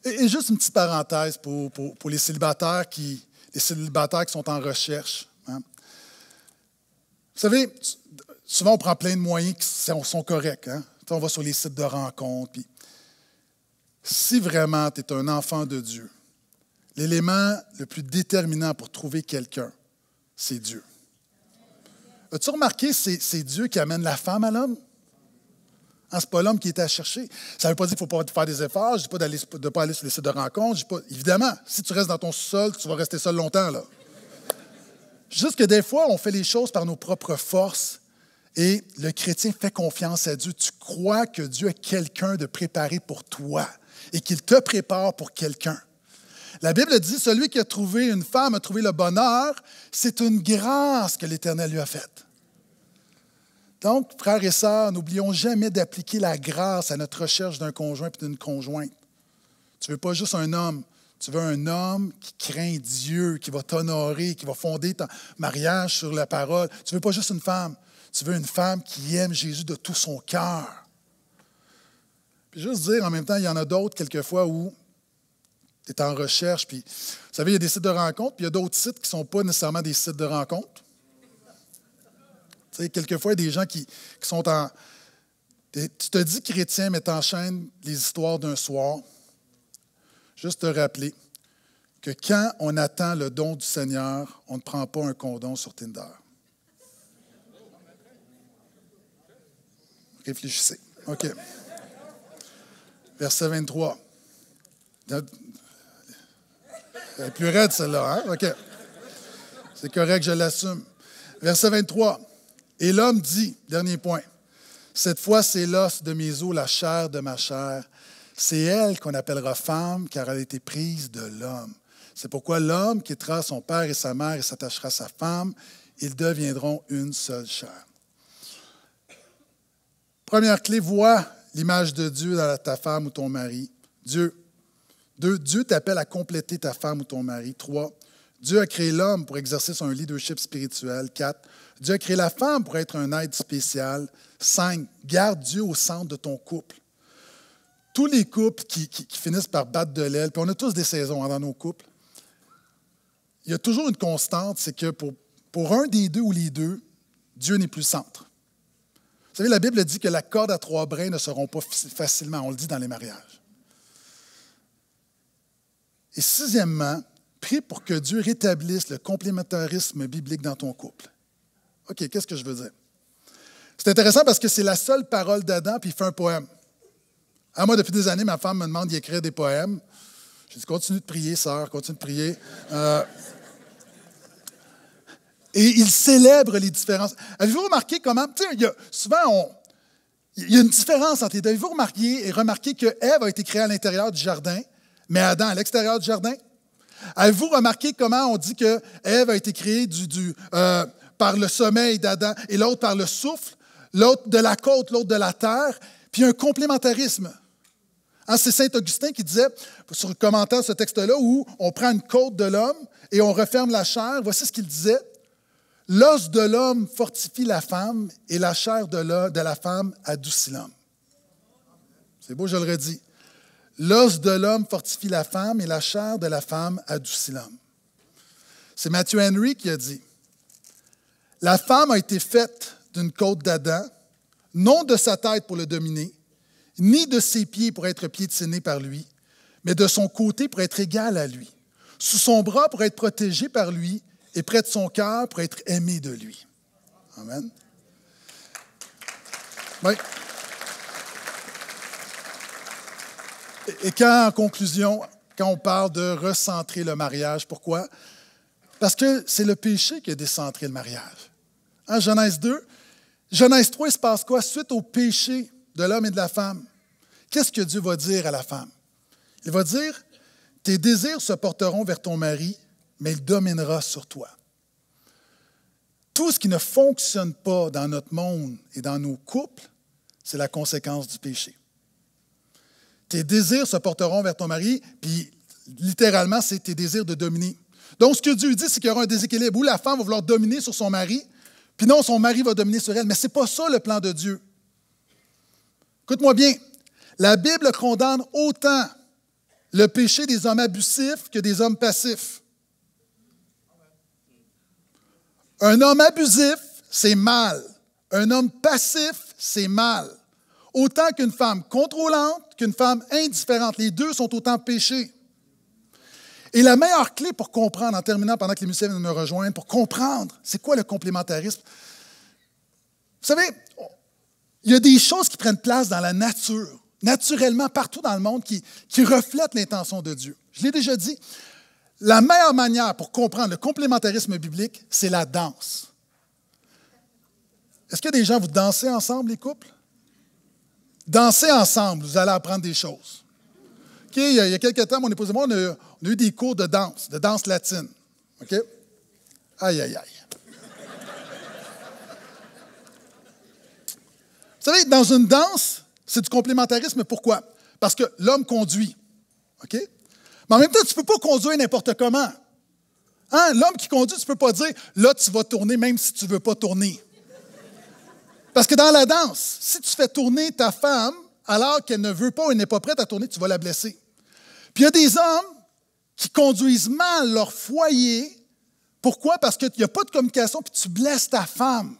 A: Et juste une petite parenthèse pour les célibataires qui sont en recherche. Hein. Vous savez, souvent on prend plein de moyens qui sont corrects. Hein. On va sur les sites de rencontres. Puis, si vraiment tu es un enfant de Dieu, l'élément le plus déterminant pour trouver quelqu'un, c'est Dieu. As-tu remarqué, c'est Dieu qui amène la femme à l'homme? Ce n'est pas l'homme qui est à chercher. Ça ne veut pas dire qu'il ne faut pas faire des efforts. Je ne dis pas de ne pas aller sur les sites de rencontres. Évidemment, si tu restes dans ton sous-sol, tu vas rester seul longtemps. Là. Juste que des fois, on fait les choses par nos propres forces et le chrétien fait confiance à Dieu. Tu crois que Dieu a quelqu'un de préparé pour toi et qu'il te prépare pour quelqu'un. La Bible dit, celui qui a trouvé une femme a trouvé le bonheur. C'est une grâce que l'Éternel lui a faite. Donc, frères et sœurs, n'oublions jamais d'appliquer la grâce à notre recherche d'un conjoint et d'une conjointe. Tu ne veux pas juste un homme, tu veux un homme qui craint Dieu, qui va t'honorer, qui va fonder ton mariage sur la parole. Tu ne veux pas juste une femme, tu veux une femme qui aime Jésus de tout son cœur. Puis juste dire, en même temps, il y en a d'autres quelquefois où tu es en recherche, puis vous savez, il y a des sites de rencontres, puis il y a d'autres sites qui ne sont pas nécessairement des sites de rencontres. Tu sais, quelquefois, il y a des gens qui sont en... Tu te dis chrétien, mais tu enchaînes les histoires d'un soir. Juste te rappeler que quand on attend le don du Seigneur, on ne prend pas un condom sur Tinder. Réfléchissez. OK. Verset 23. Elle est plus raide, celle-là, hein? OK. C'est correct, je l'assume. Verset 23. Et l'homme dit, dernier point, cette fois c'est l'os de mes os, la chair de ma chair. C'est elle qu'on appellera femme, car elle a été prise de l'homme. C'est pourquoi l'homme quittera son père et sa mère et s'attachera à sa femme. Ils deviendront une seule chair. Première clé, vois l'image de Dieu dans ta femme ou ton mari. Dieu t'appelle à compléter ta femme ou ton mari. 3, Dieu a créé l'homme pour exercer son leadership spirituel. 4, Dieu a créé la femme pour être un aide spécial. 5, garde Dieu au centre de ton couple. Tous les couples qui finissent par battre de l'aile, puis on a tous des saisons dans nos couples, il y a toujours une constante, c'est que pour un des deux ou les deux, Dieu n'est plus le centre. Vous savez, la Bible dit que la corde à 3 brins ne se rompt pas facilement, on le dit dans les mariages. Et 6e, prie pour que Dieu rétablisse le complémentarisme biblique dans ton couple. OK, qu'est-ce que je veux dire? C'est intéressant parce que c'est la seule parole d'Adam, puis il fait un poème. Moi, depuis des années, ma femme me demande d'écrire des poèmes. J'ai dit, continue de prier, sœur, continue de prier. Et il célèbre les différences. Avez-vous remarqué comment, souvent, il y a une différence entre les deux. Avez-vous remarqué que Ève a été créée à l'intérieur du jardin, mais Adam à l'extérieur du jardin? Avez-vous remarqué comment on dit que Ève a été créée par le sommeil d'Adam et l'autre par le souffle, l'autre de la côte, l'autre de la terre, puis un complémentarisme. Hein, c'est saint Augustin qui disait, sur le commentaire de ce texte-là, où on prend une côte de l'homme et on referme la chair, voici ce qu'il disait. L'os de l'homme fortifie la femme et la chair de la femme adoucit l'homme. C'est beau, je le redis. L'os de l'homme fortifie la femme et la chair de la femme adoucit l'homme. C'est Matthew Henry qui a dit, « La femme a été faite d'une côte d'Adam, non de sa tête pour le dominer, ni de ses pieds pour être piétinée par lui, mais de son côté pour être égale à lui, sous son bras pour être protégée par lui et près de son cœur pour être aimée de lui. » Amen. Oui. Et quand, en conclusion, quand on parle de recentrer le mariage, pourquoi? Parce que c'est le péché qui a décentré le mariage. En Genèse 2, Genèse 3, il se passe quoi? Suite au péché de l'homme et de la femme, qu'est-ce que Dieu va dire à la femme? Il va dire, « Tes désirs se porteront vers ton mari, mais il dominera sur toi. » Tout ce qui ne fonctionne pas dans notre monde et dans nos couples, c'est la conséquence du péché. Tes désirs se porteront vers ton mari, puis littéralement, c'est tes désirs de dominer. Donc, ce que Dieu dit, c'est qu'il y aura un déséquilibre où la femme va vouloir dominer sur son mari, puis non, son mari va dominer sur elle. Mais ce n'est pas ça le plan de Dieu. Écoute-moi bien, la Bible condamne autant le péché des hommes abusifs que des hommes passifs. Un homme abusif, c'est mal. Un homme passif, c'est mal. Autant qu'une femme contrôlante, qu'une femme indifférente. Les deux sont autant péchés. Et la meilleure clé pour comprendre, en terminant pendant que les musiciens viennent me rejoindre, pour comprendre, c'est quoi le complémentarisme? Vous savez, il y a des choses qui prennent place dans la nature, naturellement, partout dans le monde, qui reflètent l'intention de Dieu. Je l'ai déjà dit, la meilleure manière pour comprendre le complémentarisme biblique, c'est la danse. Est-ce que des gens, vous dansez ensemble, les couples? Dansez ensemble, vous allez apprendre des choses. OK, il y a quelques temps, mon épouse et moi, on a eu des cours de danse latine. OK? Aïe, aïe, aïe. Vous savez, dans une danse, c'est du complémentarisme. Pourquoi? Parce que l'homme conduit. OK? Mais en même temps, tu ne peux pas conduire n'importe comment. Hein? L'homme qui conduit, tu ne peux pas dire, là, tu vas tourner même si tu ne veux pas tourner. Parce que dans la danse, si tu fais tourner ta femme alors qu'elle ne veut pas ou elle n'est pas prête à tourner, tu vas la blesser. Puis il y a des hommes qui conduisent mal leur foyer. Pourquoi? Parce qu'il n'y a pas de communication puis tu blesses ta femme.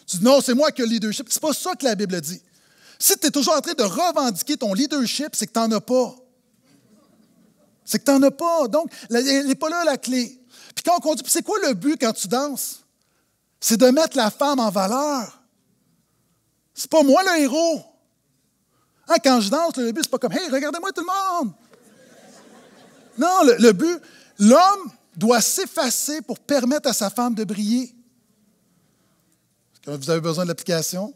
A: Tu dis non, c'est moi qui ai le leadership. C'est pas ça que la Bible dit. Si tu es toujours en train de revendiquer ton leadership, c'est que tu n'en as pas. C'est que tu n'en as pas. Donc, elle n'est pas là la clé. Puis quand on conduit, c'est quoi le but quand tu danses? C'est de mettre la femme en valeur. C'est pas moi le héros. Hein, quand je danse, le but, c'est pas comme « Hey, regardez-moi tout le monde! » Non, le but, l'homme doit s'effacer pour permettre à sa femme de briller. Est-ce que vous avez besoin de l'application?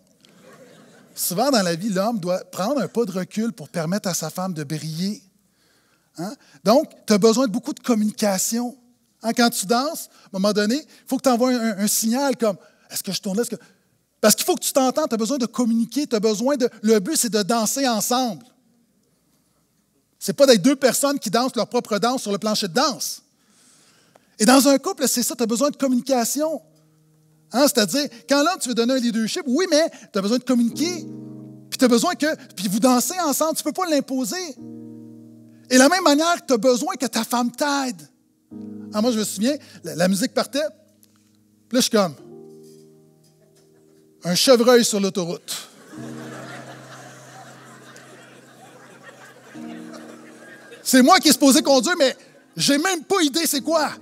A: Souvent dans la vie, l'homme doit prendre un pas de recul pour permettre à sa femme de briller. Hein? Donc, tu as besoin de beaucoup de communication. Hein, quand tu danses, à un moment donné, il faut que tu envoies un signal comme « Est-ce que je tourne là? Parce qu'il faut que tu t'entendes, tu as besoin de communiquer, tu as besoin de... Le but, c'est de danser ensemble. Ce n'est pas d'être deux personnes qui dansent leur propre danse sur le plancher de danse. Et dans un couple, c'est ça, tu as besoin de communication. Hein? C'est-à-dire, quand là, tu veux donner un leadership, oui, mais tu as besoin de communiquer. Puis tu as besoin que... Puis vous dansez ensemble, tu ne peux pas l'imposer. Et de la même manière, tu as besoin que ta femme t'aide. Ah, moi, je me souviens, la musique partait, puis là, je suis comme... Un chevreuil sur l'autoroute. C'est moi qui est supposé conduire, mais j'ai même pas idée c'est quoi. Là,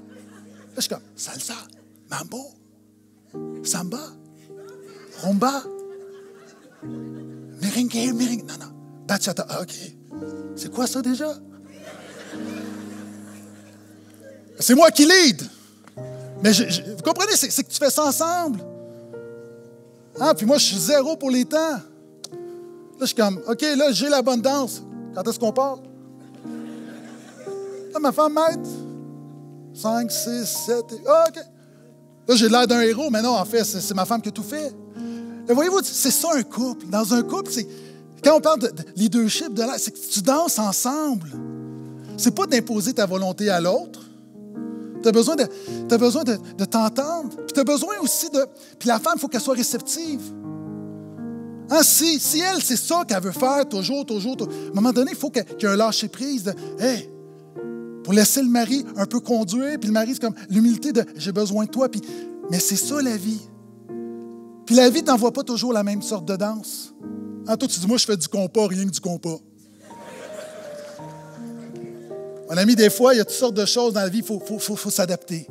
A: je suis comme, salsa, mambo, samba, rumba, merengue. Non, bachata. Ah, OK. C'est quoi ça déjà? C'est moi qui lead. Mais vous comprenez, c'est que tu fais ça ensemble. Ah, puis moi, je suis zéro pour les temps. Là, je suis comme, OK, là, j'ai la bonne danse. Quand est-ce qu'on part? Là, ma femme m'aide. 5, 6, 7, ah, OK. Là, j'ai l'air d'un héros, mais non, en fait, c'est ma femme qui a tout fait. Et voyez-vous, c'est ça un couple. Dans un couple, c'est Quand on parle de leadership de l'air, c'est que tu danses ensemble. C'est pas d'imposer ta volonté à l'autre. Tu as besoin de t'entendre. Puis tu as besoin aussi de... Puis la femme, il faut qu'elle soit réceptive. Hein, si elle, c'est ça qu'elle veut faire toujours, à un moment donné, il faut qu'il y ait un lâcher-prise de « Hey! » Pour laisser le mari un peu conduire, puis le mari, c'est comme l'humilité de « J'ai besoin de toi. » Mais c'est ça, la vie. Puis la vie ne t'envoie pas toujours la même sorte de danse. Hein, toi, tu dis « Moi, je fais du compas, rien que du compas. » Mon ami, des fois, il y a toutes sortes de choses dans la vie, il faut s'adapter.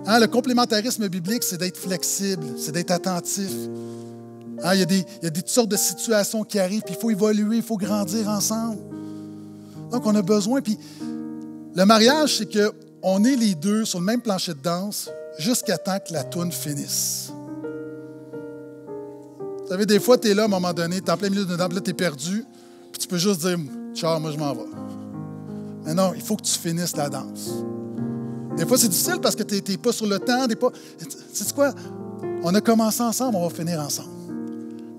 A: Hein, le complémentarisme biblique, c'est d'être flexible, c'est d'être attentif. Hein, il y a toutes sortes de situations qui arrivent, puis il faut évoluer, il faut grandir ensemble. Donc, on a besoin. Puis, le mariage, c'est qu'on est les deux sur le même plancher de danse jusqu'à temps que la toune finisse. Vous savez, des fois, tu es là à un moment donné, tu es en plein milieu d'une danse, là, tu es perdu, puis tu peux juste dire « Ciao, moi, je m'en vais. » Mais non, il faut que tu finisses la danse. Des fois, c'est difficile parce que tu n'es pas sur le temps. C'est quoi? On a commencé ensemble, on va finir ensemble.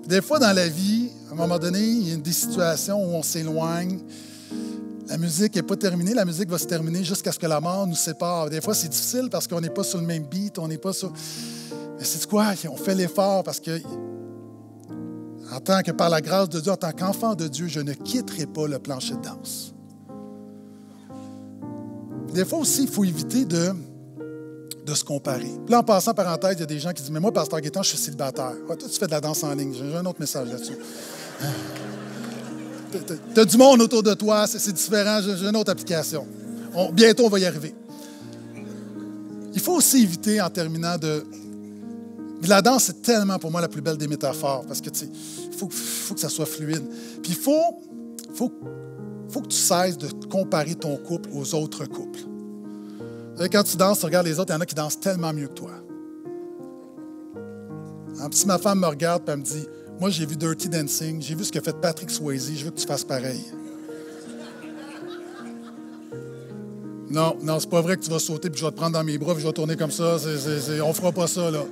A: Puis des fois, dans la vie, à un moment donné, il y a des situations où on s'éloigne. La musique n'est pas terminée. La musique va se terminer jusqu'à ce que la mort nous sépare. Des fois, c'est difficile parce qu'on n'est pas sur le même beat, on n'est pas sur... Mais c'est quoi? On fait l'effort parce que, en tant que par la grâce de Dieu, en tant qu'enfant de Dieu, je ne quitterai pas le plancher de danse. Des fois aussi, il faut éviter de se comparer. Puis là, en passant parenthèse, il y a des gens qui disent « Mais moi, Pasteur Gaétan, je suis célibataire. Ouais, toi, tu fais de la danse en ligne. » J'ai un autre message là-dessus. Tu as du monde autour de toi, c'est différent. J'ai une autre application. Bientôt, on va y arriver. Il faut aussi éviter, en terminant, la danse, c'est tellement, pour moi, la plus belle des métaphores, parce que, tu sais, il faut que ça soit fluide. Puis il faut que tu cesses de comparer ton couple aux autres couples. Vous savez, quand tu danses, tu regardes les autres, il y en a qui dansent tellement mieux que toi. Puis si ma femme me regarde et elle me dit « Moi, j'ai vu Dirty Dancing, j'ai vu ce qu'a fait Patrick Swayze, je veux que tu fasses pareil. » Non, c'est pas vrai que tu vas sauter puis je vais te prendre dans mes bras puis je vais tourner comme ça. On ne fera pas ça, là.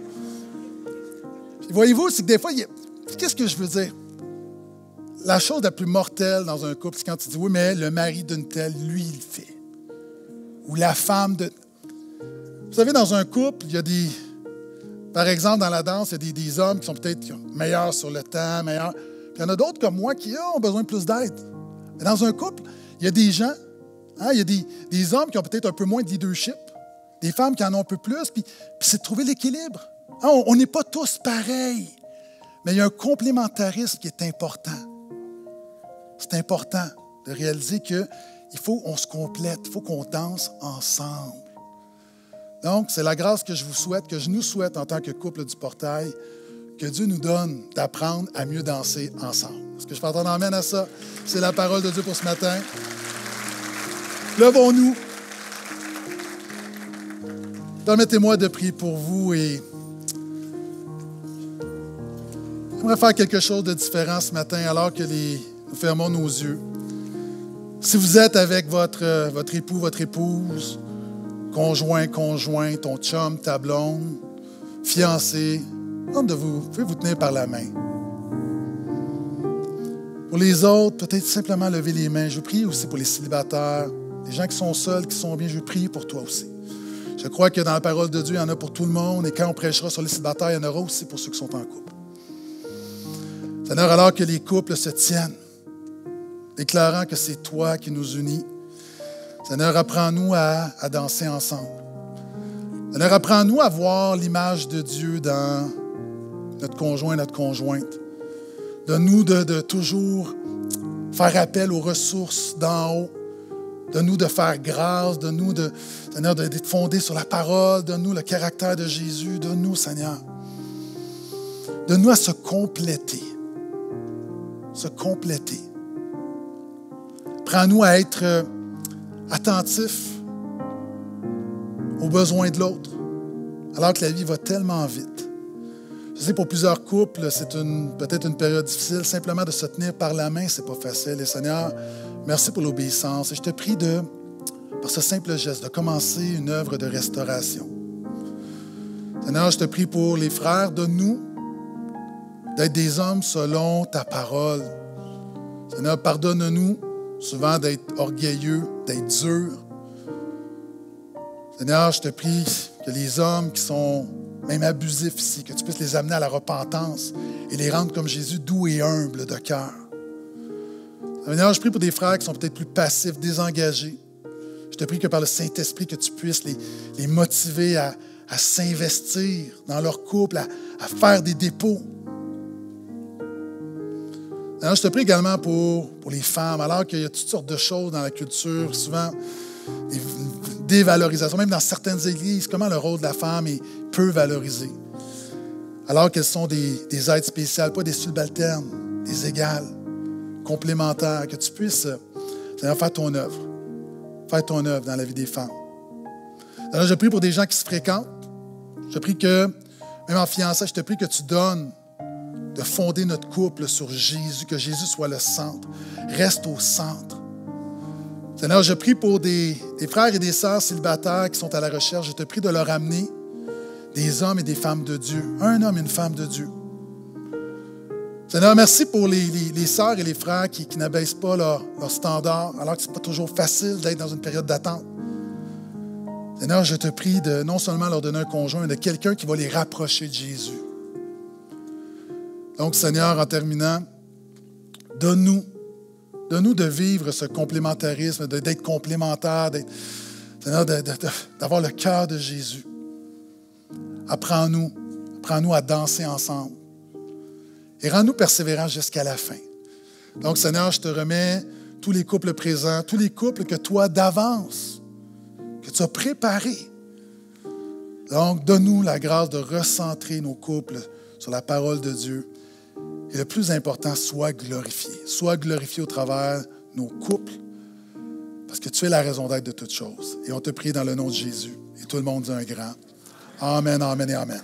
A: Puis voyez-vous, c'est que des fois, qu'est-ce que je veux dire? La chose la plus mortelle dans un couple, c'est quand tu dis « Oui, mais le mari d'une telle, lui, il le fait. » Ou la femme de... Vous savez, dans un couple, il y a des... Par exemple, dans la danse, il y a des hommes qui sont peut-être meilleurs sur le temps, meilleurs... Puis il y en a d'autres comme moi qui ont besoin de plus d'aide. Mais dans un couple, il y a des gens, il y a des hommes qui ont peut-être un peu moins de leadership, des femmes qui en ont un peu plus, puis c'est de trouver l'équilibre. On n'est pas tous pareils, mais il y a un complémentarisme qui est important. C'est important de réaliser qu'il faut qu'on se complète, il faut qu'on danse ensemble. Donc, c'est la grâce que je vous souhaite, que je nous souhaite en tant que couple du portail, que Dieu nous donne d'apprendre à mieux danser ensemble. Est-ce que je peux entendre amène à ça? C'est la parole de Dieu pour ce matin. Levons-nous. Permettez-moi de prier pour vous et j'aimerais faire quelque chose de différent ce matin alors que nous fermons nos yeux. Si vous êtes avec votre époux, votre épouse, conjoint, ton chum, ta blonde, fiancé, vous pouvez vous tenir par la main. Pour les autres, peut-être simplement lever les mains. Je prie aussi pour les célibataires, les gens qui sont seuls, qui sont bien. Je prie pour toi aussi. Je crois que dans la parole de Dieu, il y en a pour tout le monde. Et quand on prêchera sur les célibataires, il y en aura aussi pour ceux qui sont en couple. Seigneur, alors que les couples se tiennent, déclarant que c'est toi qui nous unis, Seigneur, apprends-nous à danser ensemble. Seigneur, apprends-nous à voir l'image de Dieu dans notre conjoint, notre conjointe. Donne-nous de toujours faire appel aux ressources d'en haut. Donne-nous de faire grâce. Donne-nous, Seigneur, d'être fondés sur la parole. Donne-nous le caractère de Jésus. Donne-nous, Seigneur. Donne-nous à se compléter. Se compléter. Apprends-nous à être attentifs aux besoins de l'autre, alors que la vie va tellement vite. Je sais, pour plusieurs couples, c'est peut-être une période difficile. Simplement de se tenir par la main, c'est pas facile. Et Seigneur, merci pour l'obéissance. Et je te prie par ce simple geste, de commencer une œuvre de restauration. Seigneur, je te prie pour les frères, donne-nous d'être des hommes selon ta parole, Seigneur, pardonne-nous souvent d'être orgueilleux, d'être durs. Seigneur, je te prie que les hommes qui sont même abusifs ici, que tu puisses les amener à la repentance et les rendre comme Jésus, doux et humbles de cœur. Seigneur, je prie pour des frères qui sont peut-être plus passifs, désengagés. Je te prie que par le Saint-Esprit, que tu puisses les motiver à s'investir dans leur couple, à faire des dépôts. Seigneur, je te prie également pour les femmes, alors qu'il y a toutes sortes de choses dans la culture, souvent des dévalorisations, même dans certaines églises, comment le rôle de la femme est peu valorisé. Alors qu'elles sont des êtres spéciales, pas des subalternes, des égales, complémentaires, que tu puisses, Seigneur, faire ton œuvre. Faire ton œuvre dans la vie des femmes. Alors, je prie pour des gens qui se fréquentent. Je prie que, même en fiançailles, je te prie que tu donnes de fonder notre couple sur Jésus, que Jésus soit le centre. Reste au centre. Seigneur, je prie pour des frères et des sœurs célibataires qui sont à la recherche. Je te prie de leur amener des hommes et des femmes de Dieu. Un homme et une femme de Dieu. Seigneur, merci pour les sœurs et les frères qui n'abaissent pas leur standard, alors que ce n'est pas toujours facile d'être dans une période d'attente. Seigneur, je te prie de non seulement leur donner un conjoint, mais de quelqu'un qui va les rapprocher de Jésus. Donc, Seigneur, en terminant, donne-nous de vivre ce complémentarisme, d'être complémentaires, Seigneur, d'avoir le cœur de Jésus. Apprends-nous à danser ensemble. Et rends-nous persévérants jusqu'à la fin. Donc, Seigneur, je te remets tous les couples présents, tous les couples que toi, d'avance, que tu as préparés. Donc, donne-nous la grâce de recentrer nos couples sur la parole de Dieu. Et le plus important, sois glorifié. Sois glorifié au travers de nos couples, parce que tu es la raison d'être de toutes choses. Et on te prie dans le nom de Jésus. Et tout le monde dit un grand Amen, amen et amen.